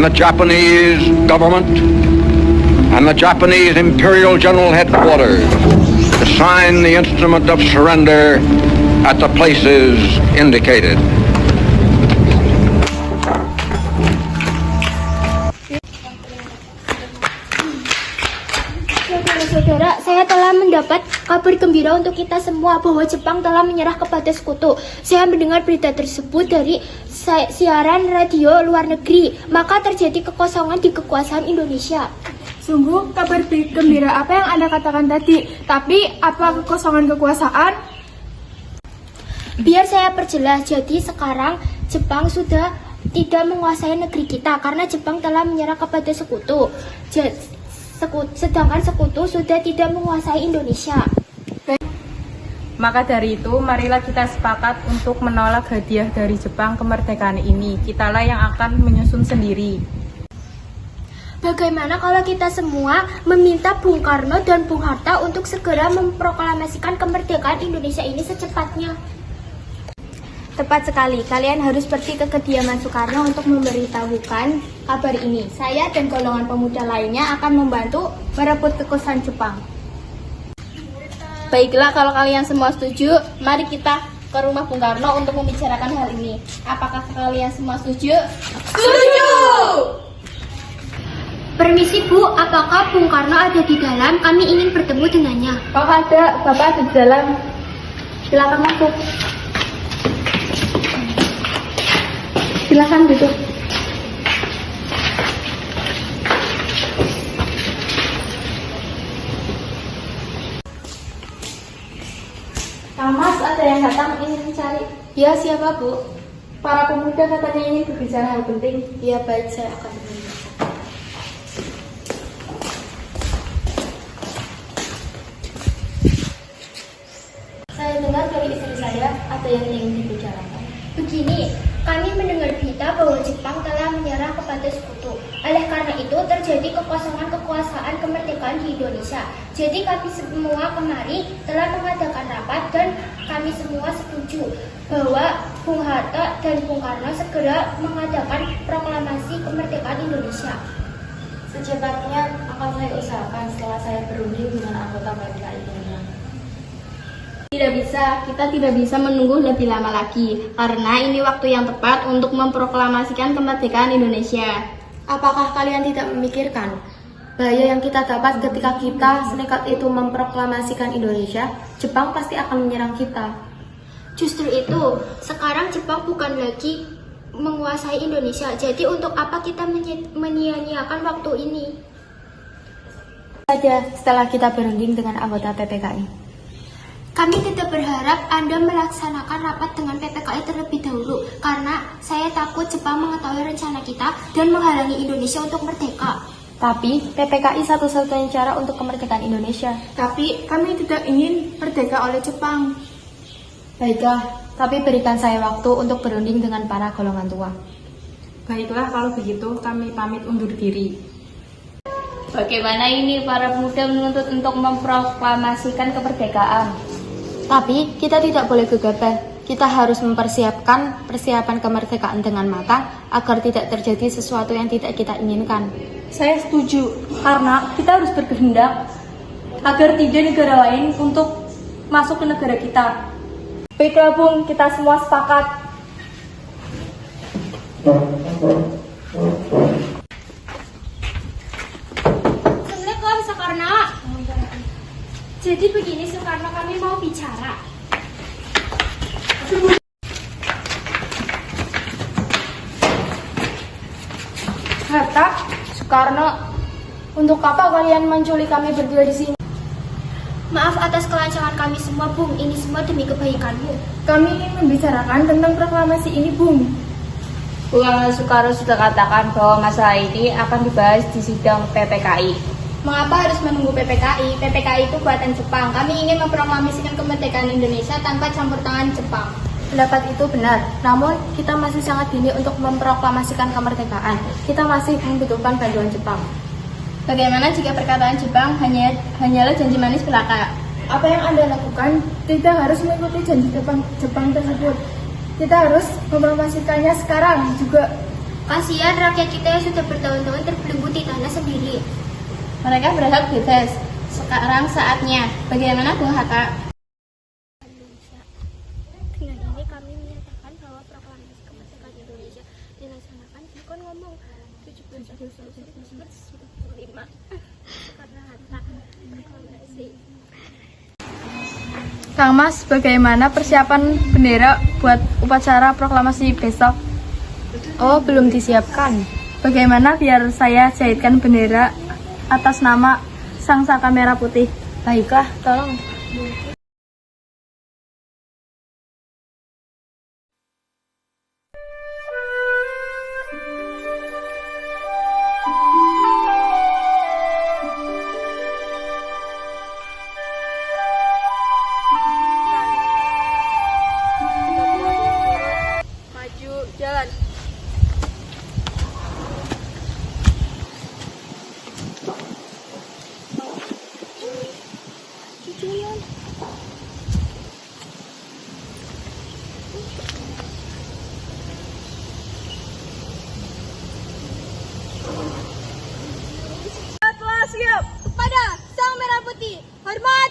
the Japanese government and the Japanese Imperial General Headquarters to sign the instrument of surrender at the places indicated. Saudara-saudara, saya telah mendapat kabar gembira untuk kita semua bahwa Jepang telah menyerah kepada sekutu. Saya mendengar berita tersebut dari siaran radio luar negeri, maka terjadi kekosongan di kekuasaan Indonesia. Sungguh kabar gembira apa yang Anda katakan tadi, tapi apa kekosongan kekuasaan? Biar saya perjelas, jadi sekarang Jepang sudah tidak menguasai negeri kita karena Jepang telah menyerah kepada sekutu. Sedangkan sekutu sudah tidak menguasai Indonesia. Maka dari itu, marilah kita sepakat untuk menolak hadiah dari Jepang kemerdekaan ini. Kitalah yang akan menyusun sendiri. Bagaimana kalau kita semua meminta Bung Karno dan Bung Hatta untuk segera memproklamasikan kemerdekaan Indonesia ini secepatnya? Tepat sekali, kalian harus pergi ke kediaman Soekarno untuk memberitahukan kabar ini. Saya dan golongan pemuda lainnya akan membantu merebut kekuasaan Jepang. Baiklah, kalau kalian semua setuju, mari kita ke rumah Bung Karno untuk membicarakan hal ini. Apakah kalian semua setuju? Setuju! Permisi Bu, apakah Bung Karno ada di dalam? Kami ingin bertemu dengannya. Oh ada, Bapak ada di dalam. Silakan masuk. Silakan duduk. Mas, ada yang datang ingin mencari. Ya, siapa Bu? Para pemuda katanya ingin berbicara hal penting. Ya, baik, saya akan meminta. Saya dengar dari istri saya ada yang ingin dibicarakan. Begini, kami mendengar berita bahwa Jepang telah menyerah kepada sekutu. Oleh karena itu terjadi kekosongan kekuasaan kemerdekaan di Indonesia. Jadi kami semua kemari telah mengadakan rapat dan kami semua setuju bahwa Bung Hatta dan Bung Karno segera mengadakan proklamasi kemerdekaan Indonesia. Secepatnya akan saya usahakan setelah saya berunding dengan anggota PPKI ini. Tidak bisa, kita tidak bisa menunggu lebih lama lagi karena ini waktu yang tepat untuk memproklamasikan kemerdekaan Indonesia. Apakah kalian tidak memikirkan bahaya yang kita dapat ketika kita senekat itu memproklamasikan Indonesia? Jepang pasti akan menyerang kita. Justru itu, sekarang Jepang bukan lagi menguasai Indonesia. Jadi untuk apa kita menyia-nyiakan waktu ini? Saja setelah kita berunding dengan anggota PPKI. Kami tetap berharap Anda melaksanakan rapat dengan PPKI terlebih dahulu karena saya takut Jepang mengetahui rencana kita dan menghalangi Indonesia untuk merdeka. Tapi PPKI satu-satunya cara untuk kemerdekaan Indonesia. Tapi kami tidak ingin merdeka oleh Jepang. Baiklah, tapi berikan saya waktu untuk berunding dengan para golongan tua. Baiklah, kalau begitu kami pamit undur diri. Bagaimana ini para pemuda menuntut untuk memproklamasikan kemerdekaan? Tapi kita tidak boleh gegabah. Kita harus mempersiapkan persiapan kemerdekaan dengan matang agar tidak terjadi sesuatu yang tidak kita inginkan. Saya setuju, karena kita harus berkehendak agar tidak negara lain untuk masuk ke negara kita. Baiklah Bung, kita semua sepakat. Assalamualaikum Soekarno. Jadi begini Soekarno, kami mau bicara. Hatta, Soekarno, untuk apa kalian menculik kami berdua di sini? Maaf atas kelancangan kami semua, Bung. Ini semua demi kebaikanmu. Kami ingin membicarakan tentang proklamasi ini, Bung. Bung Soekarno sudah katakan bahwa masalah ini akan dibahas di sidang PPKI. Mengapa harus menunggu PPKI? PPKI itu buatan Jepang. Kami ingin memproklamasikan kemerdekaan Indonesia tanpa campur tangan Jepang. Pendapat itu benar, namun kita masih sangat dini untuk memproklamasikan kemerdekaan. Kita masih membutuhkan bantuan Jepang. Bagaimana jika perkataan Jepang hanyalah janji manis belaka? Apa yang Anda lakukan tidak harus mengikuti janji Jepang tersebut. Kita harus mempromosikannya sekarang juga. Kasihan rakyat kita yang sudah bertahun-tahun terbelenggu di tanah sendiri. Mereka berhak bebas. Sekarang saatnya. Bagaimana Bung Hatta? Dengan ini kami menyatakan bahwa proklamasi kemerdekaan Indonesia dilaksanakan di kon ngomong 17 Agustus 1945 karena Hatta proklamasi. Kang Mas, bagaimana persiapan bendera buat upacara proklamasi besok? Oh, belum disiapkan. Bagaimana biar saya jahitkan bendera atas nama Sang Saka Merah Putih? Baiklah, tolong. Maju, jalan. Telah siap kepada Sang Merah Putih. Hormat!